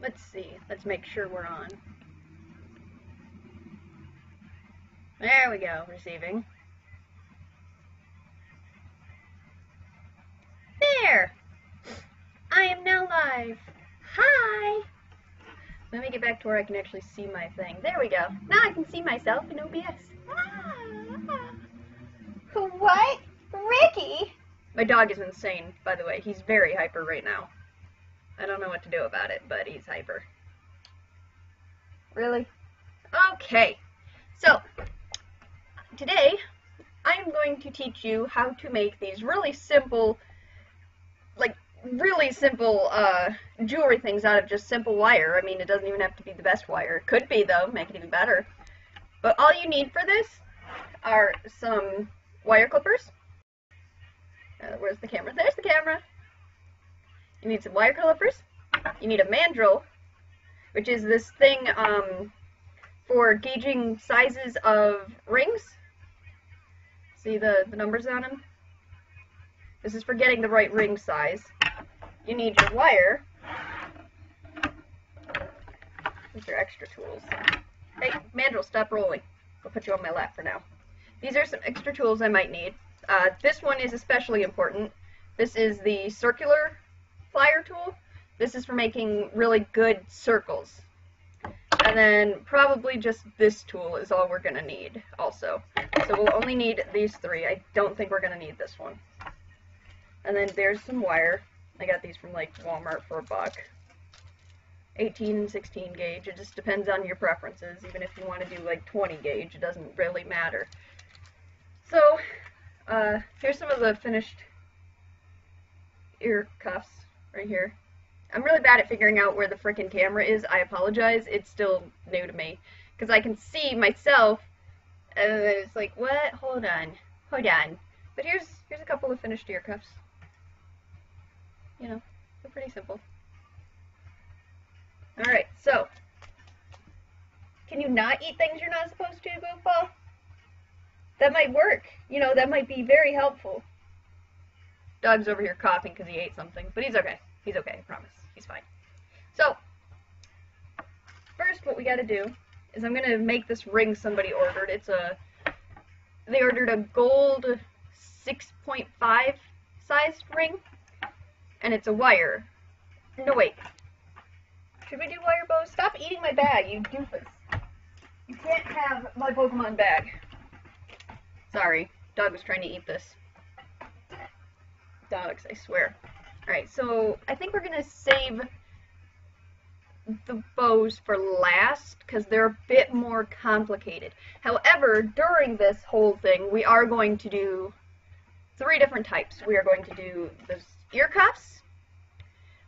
Let's see. Let's make sure we're on. There we go. Receiving. There! I am now live. Hi! Let me get back to where I can actually see my thing. There we go. Now I can see myself in OBS. What? Ricky? My dog is insane, by the way. He's very hyper right now. I don't know what to do about it, but he's hyper. Really? Okay. So, today, I am going to teach you how to make these really simple, jewelry things out of just simple wire. I mean, it doesn't even have to be the best wire. It could be, though, make it even better. But all you need for this are some wire clippers. Where's the camera? There's the camera. You need some wire clippers. You need a mandrel, which is this thing for gauging sizes of rings. See the numbers on them? This is for getting the right ring size. You need your wire. These are extra tools. Hey, mandrel, stop rolling. I'll put you on my lap for now. These are some extra tools I might need. This one is especially important. This is the circular plier tool. This is for making really good circles. And then probably just this tool is all we're going to need also. So we'll only need these three. I don't think we're going to need this one. And then there's some wire. I got these from like Walmart for $1. 18 and 16 gauge. It just depends on your preferences. Even if you want to do like 20 gauge, it doesn't really matter. So here's some of the finished ear cuffs right here. I'm really bad at figuring out where the frickin' camera is. I apologize. It's still new to me. Because I can see myself, and it's like, what? Hold on. Hold on. But here's a couple of finished ear cuffs. You know, they're pretty simple. Alright, so, can you not eat things you're not supposed to, goofball? That might work. You know, that might be very helpful. Dog's over here coughing because he ate something, but he's okay. He's okay, I promise. He's fine. So, first what we gotta do is I'm gonna make this ring somebody ordered. They ordered a gold 6.5 sized ring, and it's a wire. No, wait. Should we do wire bows? Stop eating my bag, you doofus. You can't have my Pokemon bag. Sorry, dog was trying to eat this. Dogs, I swear. Alright, so I think we're going to save the bows for last, because they're a bit more complicated. However, during this whole thing, we are going to do 3 different types. We are going to do the ear cuffs,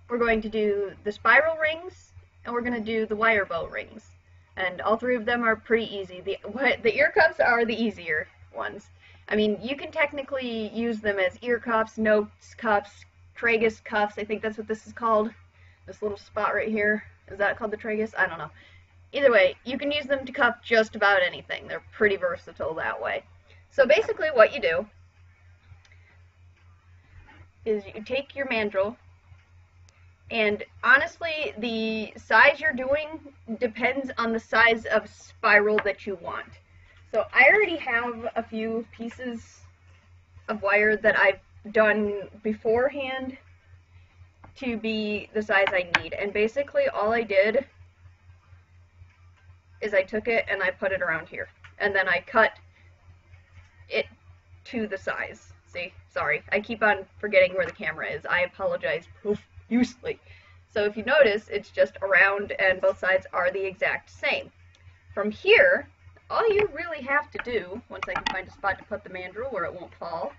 we're going to do the spiral rings, and we're going to do the wire bow rings. And all 3 of them are pretty easy. The ear cuffs are the easier ones. I mean, you can technically use them as ear cuffs, nose cuffs, tragus cuffs. I think that's what this is called. This little spot right here. Is that called the tragus? I don't know. Either way, you can use them to cuff just about anything. They're pretty versatile that way. So basically what you do is you take your mandrel, and honestly, the size you're doing depends on the size of spiral that you want. So I already have a few pieces of wire that I've done beforehand to be the size I need. And basically all I did is I took it and I put it around here. And then I cut it to the size. See? Sorry. I keep on forgetting where the camera is. I apologize profusely. So if you notice, it's just around and both sides are the exact same. From here, all you really have to do, once I can find a spot to put the mandrel where it won't fall,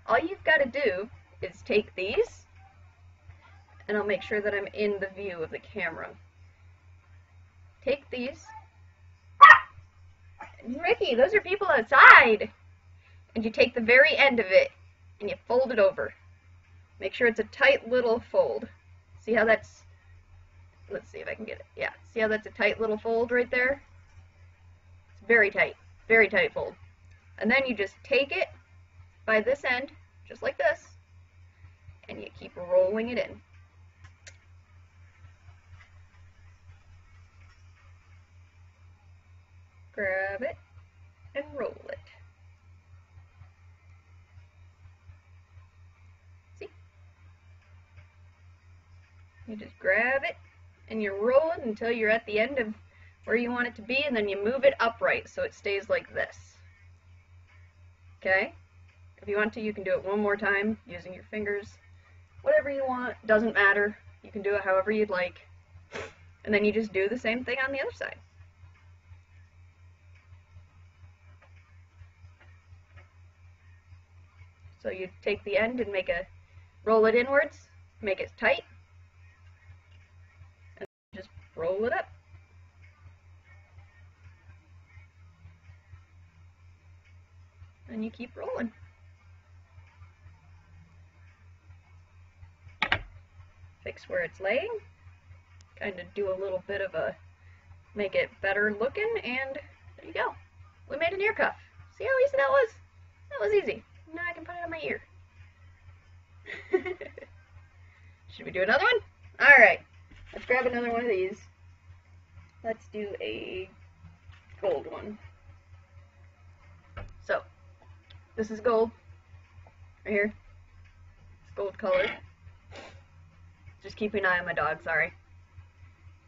all you've got to do is take these, and I'll make sure that I'm in the view of the camera. Take these. Ricky, those are people outside! And you take the very end of it, and you fold it over. Make sure it's a tight little fold. See how that's, let's see if I can get it. Yeah, see how that's a tight little fold right there? It's very tight fold. And then you just take it by this end, just like this, and you keep rolling it in. grab it and roll it. See? You just grab it and you roll it until you're at the end of where you want it to be, and then you move it upright so it stays like this. Okay? If you want to, you can do it one more time using your fingers. Whatever you want, doesn't matter. You can do it however you'd like. And then you just do the same thing on the other side. So you take the end and roll it inwards, make it tight, and just roll it up. And you keep rolling. Fix where it's laying, kind of do a little bit of make it better looking, and there you go. We made an ear cuff. See how easy that was? That was easy. Now I can put it on my ear. Should we do another one? Alright, let's grab another one of these. Let's do a gold one. So, this is gold, right here. It's gold colored. Just keep an eye on my dog, sorry.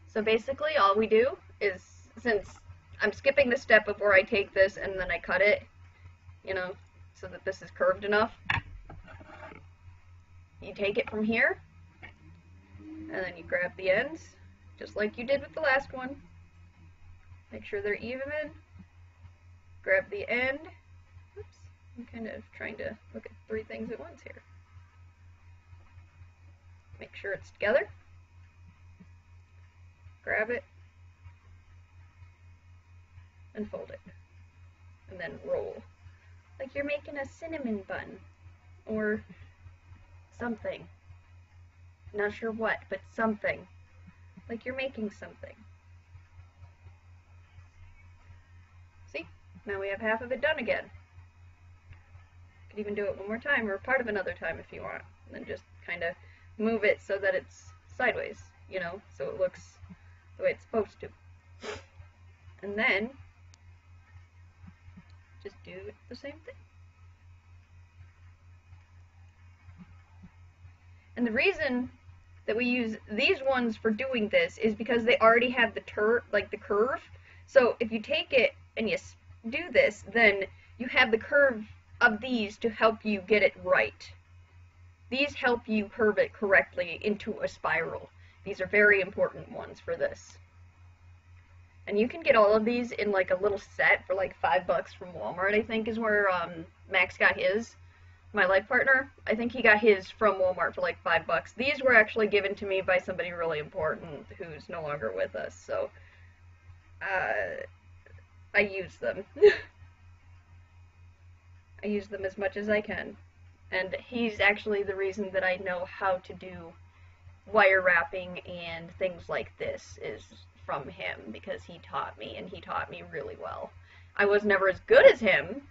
So basically all we do is, since I'm skipping the step of where I take this and then I cut it, you know, so that this is curved enough, you take it from here, and then you grab the ends, just like you did with the last one. Make sure they're even. Grab the end. Oops, I'm kind of trying to look at three things at once here. Make sure it's together. Grab it and fold it. And then roll. Like you're making a cinnamon bun or something. Not sure what, but something. Like you're making something. See? Now we have half of it done again. Could even do it one more time or part of another time if you want. And then just kind of move it so that it's sideways, you know, so it looks the way it's supposed to. And then just do the same thing. And the reason that we use these ones for doing this is because they already have the curve. So if you take it and you do this, then you have the curve of these to help you get it right. These help you curve it correctly into a spiral. These are very important ones for this. And you can get all of these in like a little set for like $5 from Walmart, I think is where Max got his. My life partner, I think he got his from Walmart for like $5. These were actually given to me by somebody really important who's no longer with us, so I use them. I use them as much as I can. And he's actually the reason that I know how to do wire wrapping and things like this is from him, because he taught me, and he taught me really well. I was never as good as him,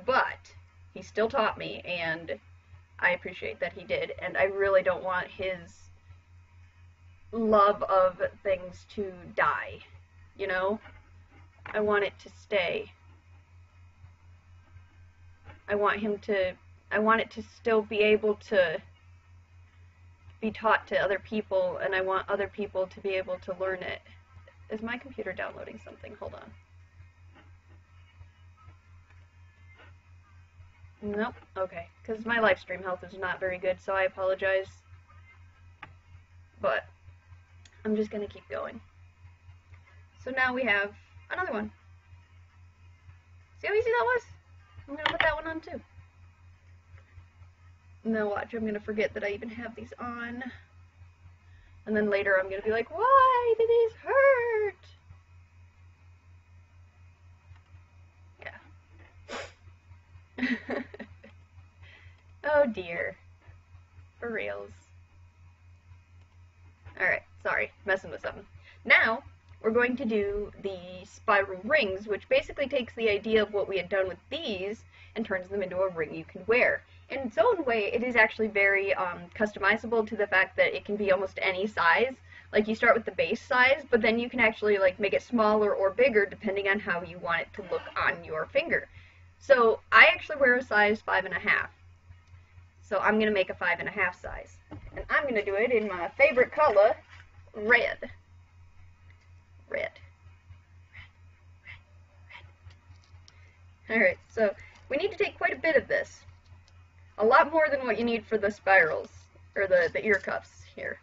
but he still taught me, and I appreciate that he did, and I really don't want his love of things to die, you know? I want it to stay. I want it to still be able to be taught to other people, and I want other people to be able to learn it. Is my computer downloading something? Hold on. Nope. Okay. Because my live stream health is not very good, so I apologize. But I'm just going to keep going. So now we have another one. See how easy that was? I'm going to put that one on too. Now watch, I'm going to forget that I even have these on. And then later I'm going to be like, why do these hurt? Yeah. Oh dear. For reals. Alright, sorry, messing with something. Now, we're going to do the spiral rings, which basically takes the idea of what we had done with these and turns them into a ring you can wear. In its own way, it is actually very customizable to the fact that it can be almost any size, Like you start with the base size, but then you can actually like make it smaller or bigger depending on how you want it to look on your finger. So I actually wear a size 5.5. So I'm gonna make a 5.5 size. And I'm gonna do it in my favorite color, red. Red. Alright, so we need to take quite a bit of this. A lot more than what you need for the spirals, or the ear cuffs here.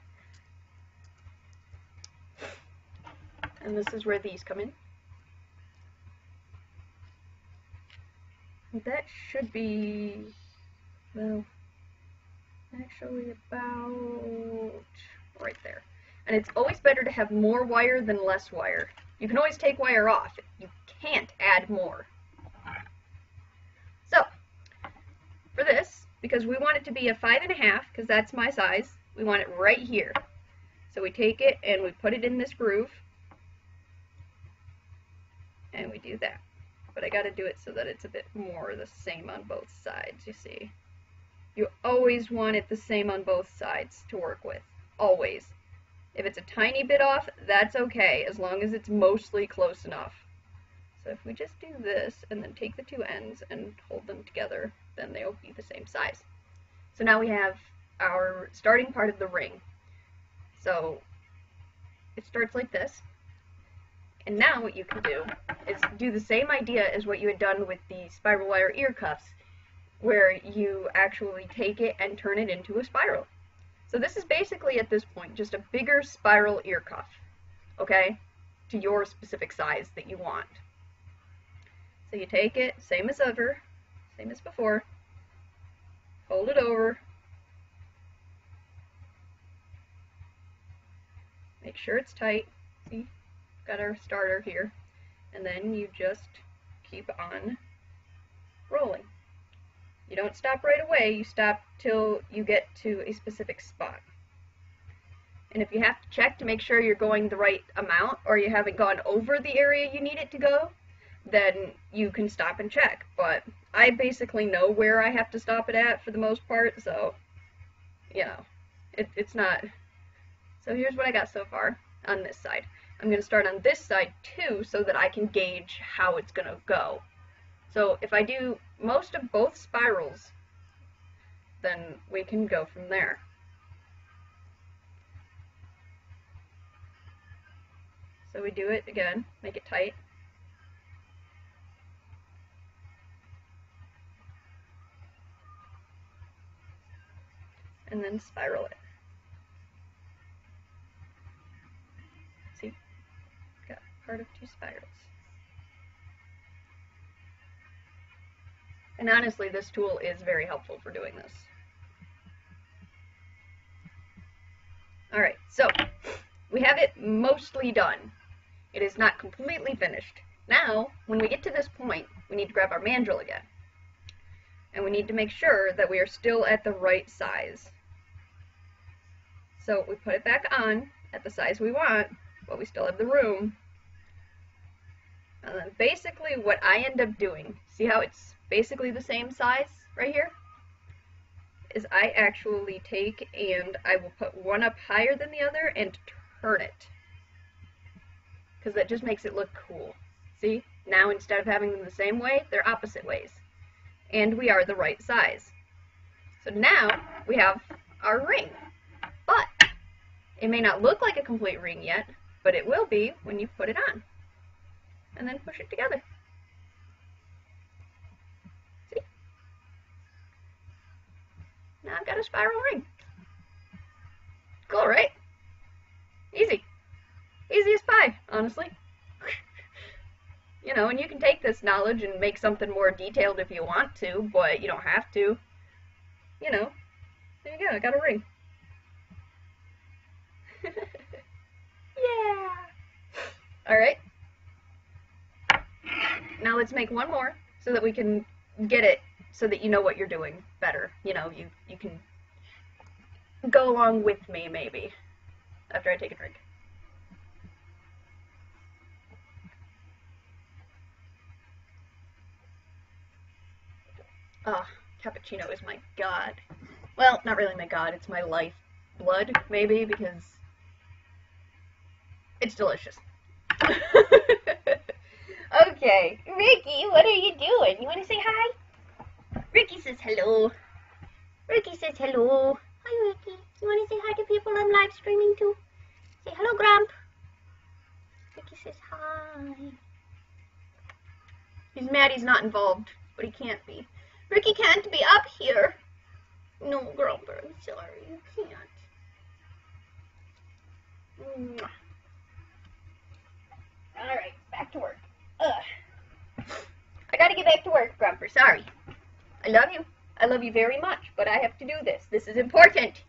And this is where these come in. That should be, well, actually about right there. And it's always better to have more wire than less wire. You can always take wire off. You can't add more. So, for this, because we want it to be a 5.5, because that's my size, we want it right here. So we take it and we put it in this groove. And we do that. But I gotta do it so that it's a bit more the same on both sides, you see. You always want it the same on both sides to work with. Always. If it's a tiny bit off, that's okay, as long as it's mostly close enough. So if we just do this, and then take the two ends and hold them together, then they'll be the same size. So now we have our starting part of the ring. So it starts like this. And now what you can do is do the same idea as what you had done with the spiral wire ear cuffs, where you actually take it and turn it into a spiral. So this is basically, at this point, just a bigger spiral ear cuff, okay, to your specific size that you want. So you take it, same as ever, same as before, fold it over, make sure it's tight, see, got our starter here, and then you just keep on rolling. You don't stop right away, you stop till you get to a specific spot. And if you have to check to make sure you're going the right amount, or you haven't gone over the area you need it to go, then you can stop and check. But I basically know where I have to stop it at for the most part, so, you know, it's not. So here's what I got so far on this side. I'm going to start on this side too, so that I can gauge how it's going to go. So if I do most of both spirals, then we can go from there. So we do it again, make it tight. And then spiral it. See? Got part of two spirals. And honestly, this tool is very helpful for doing this. Alright, so we have it mostly done. It is not completely finished. Now, when we get to this point, we need to grab our mandrel again. And we need to make sure that we are still at the right size. So we put it back on at the size we want, but we still have the room. And then basically what I end up doing, see how it's basically the same size right here? Is I actually take and I will put one up higher than the other and turn it. Because that just makes it look cool. See? Now instead of having them the same way, they're opposite ways. And we are the right size. So now we have our ring. But it may not look like a complete ring yet, but it will be when you put it on. And then push it together. See? Now I've got a spiral ring. Cool, right? Easy. Easy as pie, honestly. You know, and you can take this knowledge and make something more detailed if you want to, but you don't have to. You know, there you go, I got a ring. Yeah! Alright. Now let's make one more so that we can get it so that you know what you're doing better. You know, you can go along with me, maybe, after I take a drink. Ah, cappuccino is my god. Well, not really my god, it's my life blood, maybe, because It's delicious. Okay, Ricky, what are you doing? You want to say hi? Ricky says hello. Ricky says hello. Hi, Ricky. You want to say hi to people I'm live streaming to? Say hello, Grump. Ricky says hi. He's mad he's not involved, but he can't be. Ricky can't be up here. No, Grumper, I'm sorry, you can't. Mwah. Alright, back to work. I gotta get back to work, Grumper. Sorry. I love you. I love you very much, but I have to do this. This is important.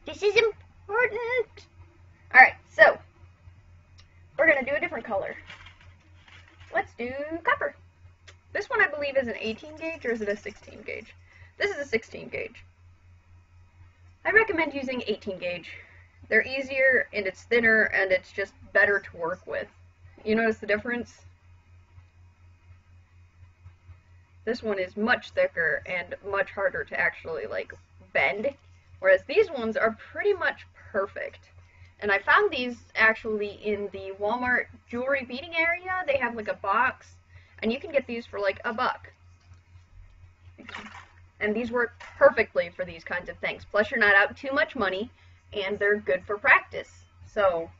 This is important. Alright, so we're going to do a different color. Let's do copper. This one I believe is an 18 gauge, or is it a 16 gauge? This is a 16 gauge. I recommend using 18 gauge. They're easier, and it's thinner, and it's just better to work with. You notice the difference? This one is much thicker and much harder to actually, like, bend, whereas these ones are pretty much perfect. And I found these actually in the Walmart jewelry beading area. They have, like, a box, and you can get these for, like, $1. And these work perfectly for these kinds of things. Plus, you're not out too much money, and they're good for practice. So,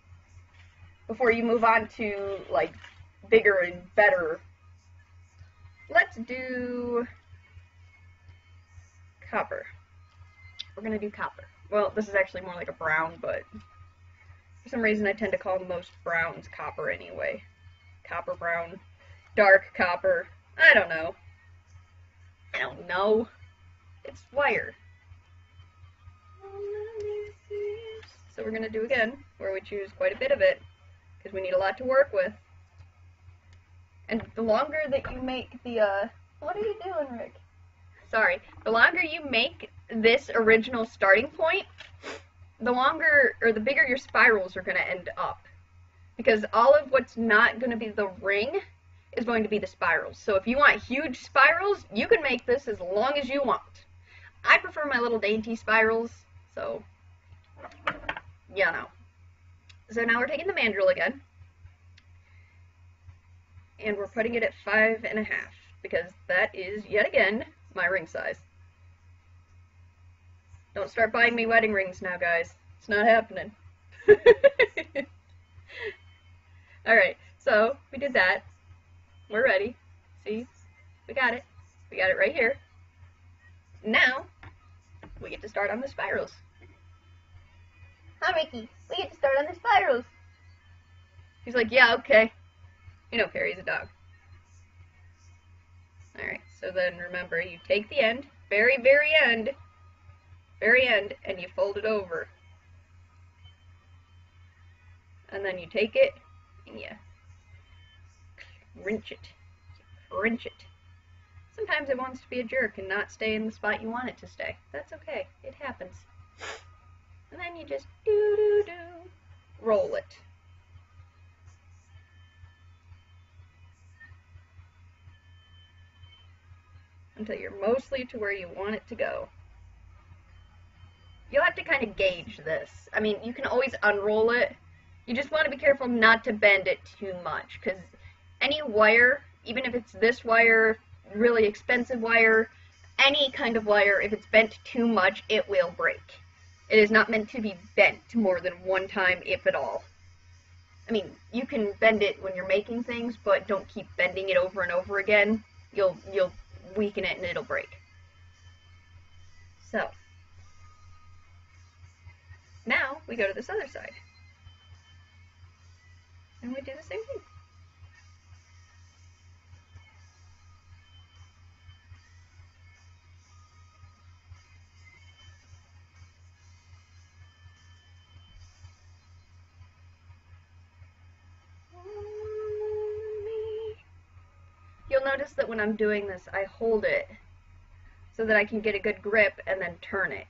before you move on to, like, bigger and better, let's do copper. We're going to do copper. Well, this is actually more like a brown, but for some reason I tend to call most browns copper anyway. Copper brown, dark copper, I don't know. It's wire. So we're going to do again, where we choose quite a bit of it, because we need a lot to work with. And the longer that you make the, what are you doing, Rick? Sorry. The longer you make this original starting point, the longer, or the bigger your spirals are going to end up. Because all of what's not going to be the ring is going to be the spirals. So if you want huge spirals, you can make this as long as you want. I prefer my little dainty spirals, so, yeah, no. So now we're taking the mandrel again, and we're putting it at 5.5, because that is, yet again, my ring size. Don't start buying me wedding rings now, guys. It's not happening. Alright, so, we did that. We're ready. See? We got it. We got it right here. Now, we get to start on the spirals. Hi, Ricky. We get to start on the spirals. He's like, yeah, okay. You know Perry's a dog. Alright, so then remember, you take the end, very end, and you fold it over. And then you take it, and you wrench it. Wrench it. Sometimes it wants to be a jerk and not stay in the spot you want it to stay. That's okay. It happens. And then you just roll it. Until you're mostly to where you want it to go. You'll have to kind of gauge this. I mean, you can always unroll it. You just want to be careful not to bend it too much, because any wire, even if it's this wire, really expensive wire, any kind of wire, if it's bent too much, it will break. It is not meant to be bent more than one time, if at all. I mean, you can bend it when you're making things, but don't keep bending it over and over again. You'll weaken it and it'll break. So, now we go to this other side. And we do the same thing. You'll notice that when I'm doing this, I hold it so that I can get a good grip and then turn it.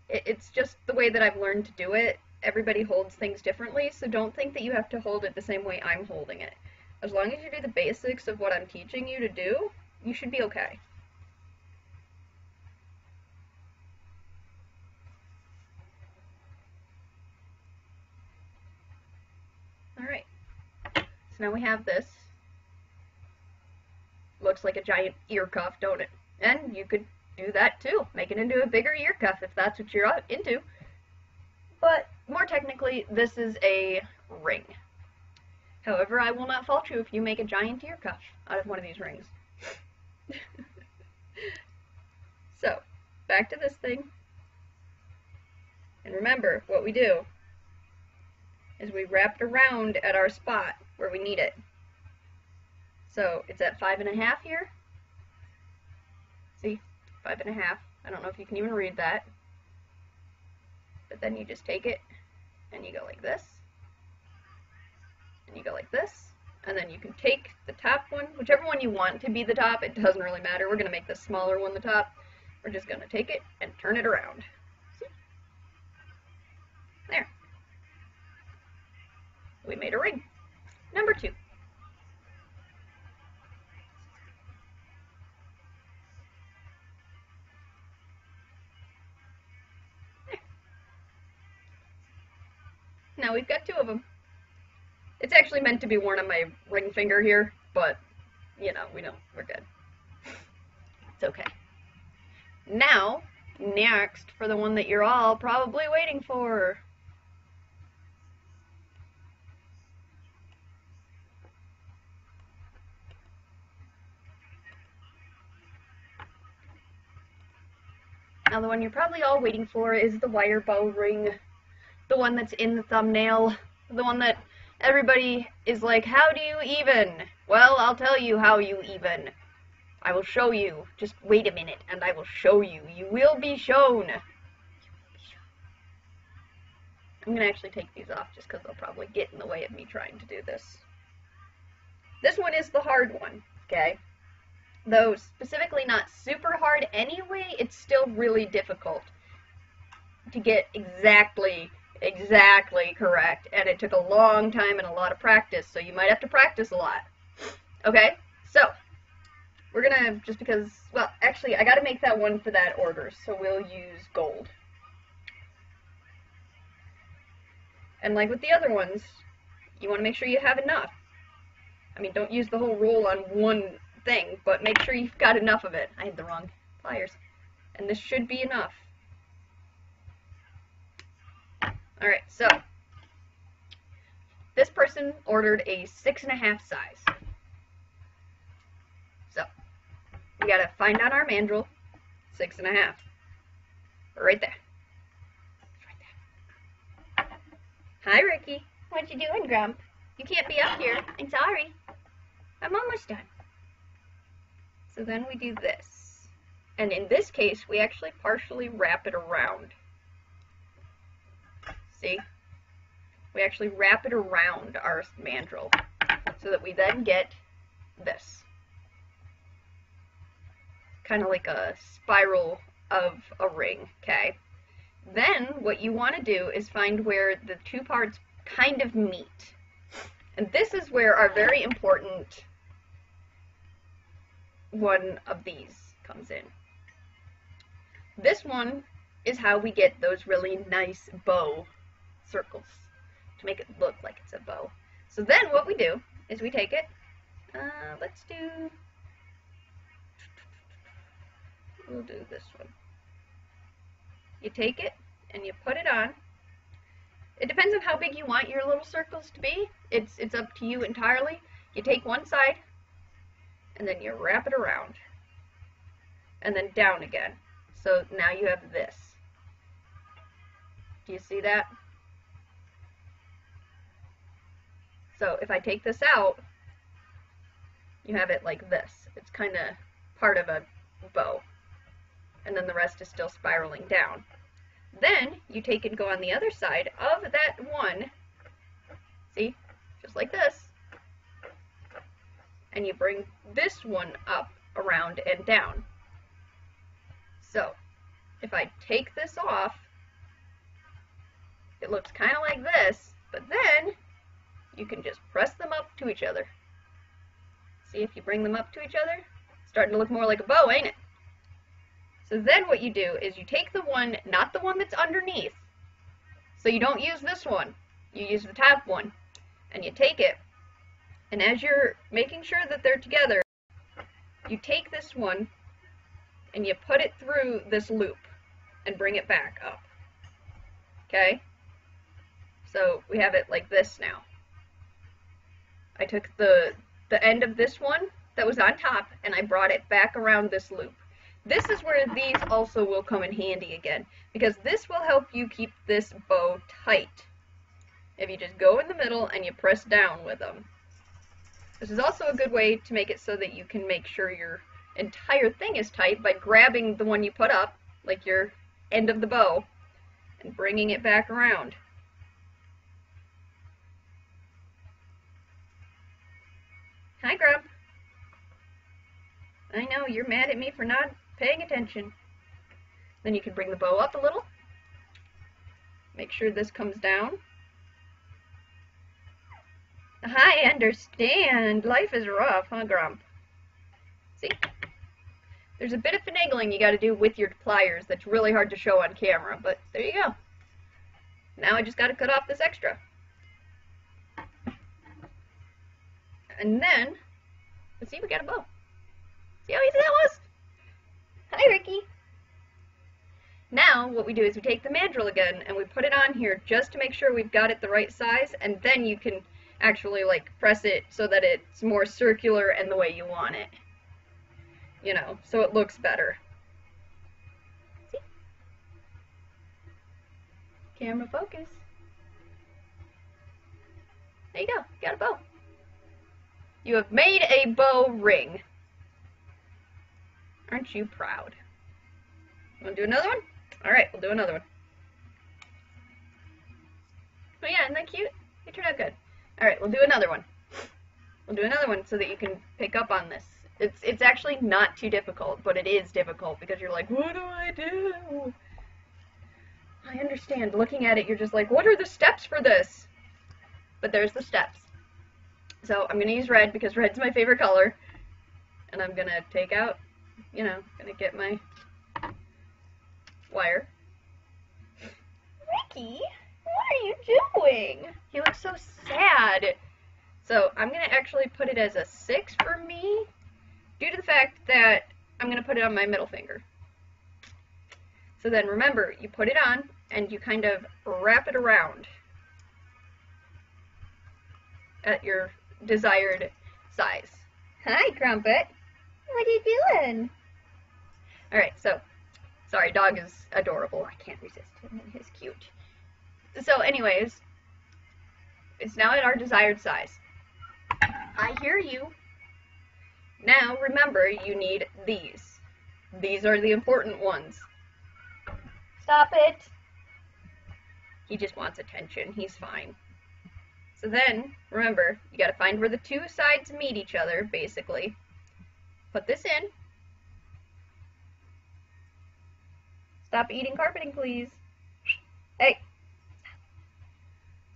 It's just the way that I've learned to do it. Everybody holds things differently, so don't think that you have to hold it the same way I'm holding it. As long as you do the basics of what I'm teaching you to do, you should be okay. So now we have this. Looks like a giant ear cuff, don't it? And you could do that too. Make it into a bigger ear cuff if that's what you're into. But more technically, this is a ring. However, I will not fault you if you make a giant ear cuff out of one of these rings. So, back to this thing. And remember, what we do is we wrap it around at our spot where we need it. So, it's at 5.5 here. See? 5.5. I don't know if you can even read that. But then you just take it, and you go like this. And you go like this. And then you can take the top one, whichever one you want to be the top, it doesn't really matter. We're going to make the smaller one the top. We're just going to take it and turn it around. See? There. We made a ring. Number 2. There. Now we've got 2 of them. It's actually meant to be worn on my ring finger here, but, you know, we're good. It's okay. Now, next, for the one that you're all probably waiting for. Now, the one you're probably all waiting for is the wire bow ring. The one that's in the thumbnail. The one that everybody is like, how do you even? Well, I'll tell you how you even. I will show you. Just wait a minute, and I will show you. You will be shown. I'm going to actually take these off just because they'll probably get in the way of me trying to do this. This one is the hard one, okay? Though specifically not super hard anyway, it's still really difficult to get exactly correct, and it took a long time and a lot of practice, so you might have to practice a lot. Okay, so we're gonna, just because, well, actually, I gotta make that one for that order, so we'll use gold. And like with the other ones, you want to make sure you have enough. I mean, don't use the whole roll on one thing, but make sure you've got enough of it. I had the wrong pliers. And this should be enough. Alright, so this person ordered a 6.5 size. So, we gotta find out our mandrel, 6.5. Right there. Right there. Hi, Ricky. What you doing, Grump? You can't be up here. I'm sorry. I'm almost done. So then we do this. And in this case, we actually partially wrap it around. See? We actually wrap it around our mandrel so that we then get this. Kind of like a spiral of a ring, okay? Then what you want to do is find where the 2 parts kind of meet. And this is where our very important one of these comes in. This one is how we get those really nice bow circles to make it look like it's a bow. So then what we do is we take it, we'll do this one. You take it and you put it on. It depends on how big you want your little circles to be. It's up to you entirely. You take one side and then you wrap it around and then down again. So now you have this. Do you see that? So if I take this out, you have it like this. It's kind of part of a bow. And then the rest is still spiraling down. Then you take and go on the other side of that one. See? Just like this. And you bring this one up, around, and down. So, if I take this off, it looks kind of like this, but then you can just press them up to each other. See, if you bring them up to each other, it's starting to look more like a bow, ain't it? So then what you do is you take the one, not the one that's underneath. So you don't use this one. You use the top one. And you take it And as you're making sure that they're together, you take this one and you put it through this loop and bring it back up. Okay? So we have it like this now. I took the end of this one that was on top and I brought it back around this loop. This is where these also will come in handy again, because this will help you keep this bow tight. If you just go in the middle and you press down with them. This is also a good way to make it so that you can make sure your entire thing is tight by grabbing the one you put up, like your end of the bow, and bringing it back around. Hi, Grump. I know, you're mad at me for not paying attention. Then you can bring the bow up a little. Make sure this comes down. I understand. Life is rough, huh, Grump? See? There's a bit of finagling you gotta do with your pliers that's really hard to show on camera, but there you go. Now I just gotta cut off this extra. And then, let's see, we got a bow. See how easy that was? Hi, Ricky. Now, what we do is we take the mandrel again, and we put it on here just to make sure we've got it the right size, and then you can actually, like, press it so that it's more circular and the way you want it. You know, so it looks better. See? Camera focus. There you go, you got a bow. You have made a bow ring. Aren't you proud? Want to do another one? Alright, we'll do another one. Oh yeah, isn't that cute? They turned out good. Alright, we'll do another one. We'll do another one so that you can pick up on this. It's actually not too difficult, but it is difficult because you're like, what do I do? I understand. Looking at it, you're just like, what are the steps for this? But there's the steps. So I'm going to use red because red's my favorite color. And I'm going to take out, you know, going to get my wire. Ricky, what are you doing? You look so sad. So I'm going to actually put it as a 6 for me, due to the fact that I'm going to put it on my middle finger. So then remember, you put it on and you kind of wrap it around at your desired size. Hi, Crumpet. What are you doing? Alright, so, sorry, dog is adorable. I can't resist him, and he's cute. So anyways, it's now at our desired size. I hear you. Now, remember, you need these. These are the important ones. Stop it. He just wants attention. He's fine. So then, remember, you gotta find where the two sides meet each other, basically. Put this in. Stop eating carpeting, please. Hey.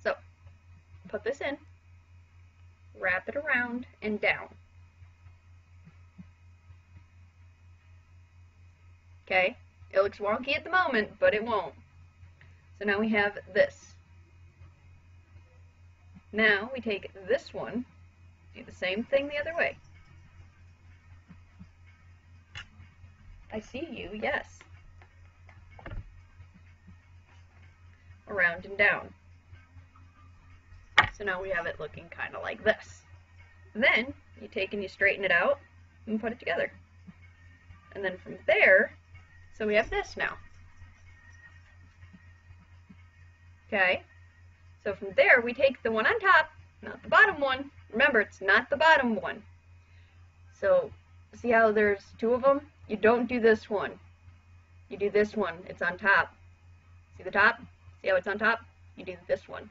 So, put this in. Wrap it around and down. Okay? It looks wonky at the moment, but it won't. So now we have this. Now we take this one, do the same thing the other way. I see you, yes. Around and down. So now we have it looking kind of like this. Then you take and you straighten it out and put it together. And then from there, so we have this now. Okay? So from there, we take the one on top, not the bottom one. Remember, it's not the bottom one. So, see how there's two of them? You don't do this one. You do this one. It's on top. See the top? See how it's on top? You do this one.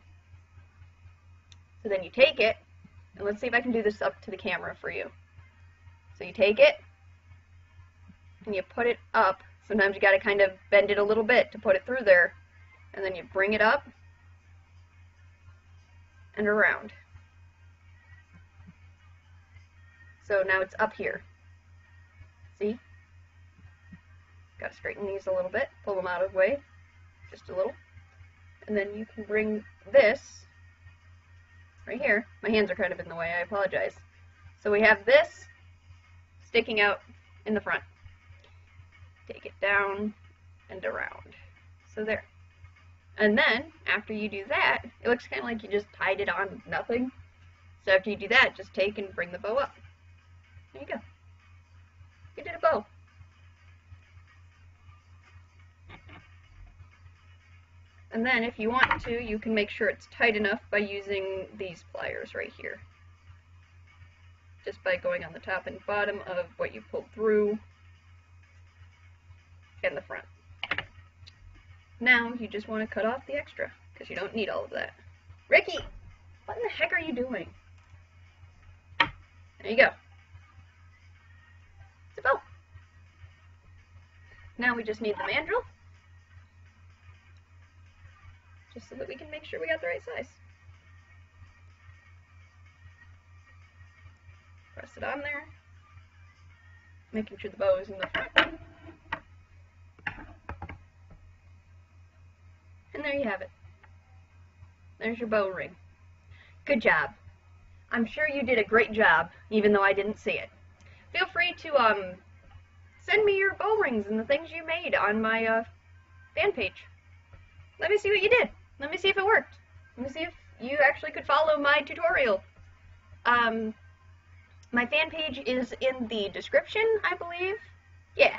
So then you take it, and let's see if I can do this up to the camera for you. So you take it, and you put it up. Sometimes you gotta kind of bend it a little bit to put it through there. And then you bring it up and around. So now it's up here. See? Gotta straighten these a little bit, pull them out of the way, just a little. And then you can bring this right here. My hands are kind of in the way, I apologize. So we have this sticking out in the front. Take it down and around. So there. And then, after you do that, it looks kind of like you just tied it on nothing. So after you do that, just take and bring the bow up. There you go. You did a bow. And then if you want to, you can make sure it's tight enough by using these pliers right here. Just by going on the top and bottom of what you pulled through and the front. Now you just want to cut off the extra, because you don't need all of that. Ricky, what in the heck are you doing? There you go. It's a bow. Now we just need the mandrel, just so that we can make sure we got the right size. Press it on there, making sure the bow is in the front. And there you have it. There's your bow ring. Good job. I'm sure you did a great job, even though I didn't see it. Feel free to send me your bow rings and the things you made on my fan page. Let me see what you did. Let me see if it worked. Let me see if you actually could follow my tutorial. My fan page is in the description, I believe. Yeah,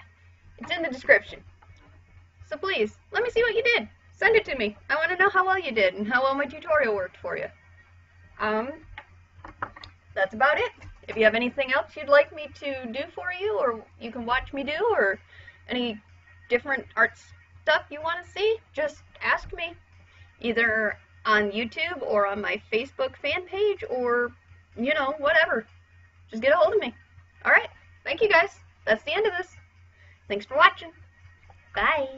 it's in the description. So please, let me see what you did. Send it to me. I want to know how well you did and how well my tutorial worked for you. That's about it. If you have anything else you'd like me to do for you, or you can watch me do, or any different art stuff you want to see, just ask me. Either on YouTube or on my Facebook fan page, or, you know, whatever. Just get a hold of me. Alright, thank you guys. That's the end of this. Thanks for watching. Bye.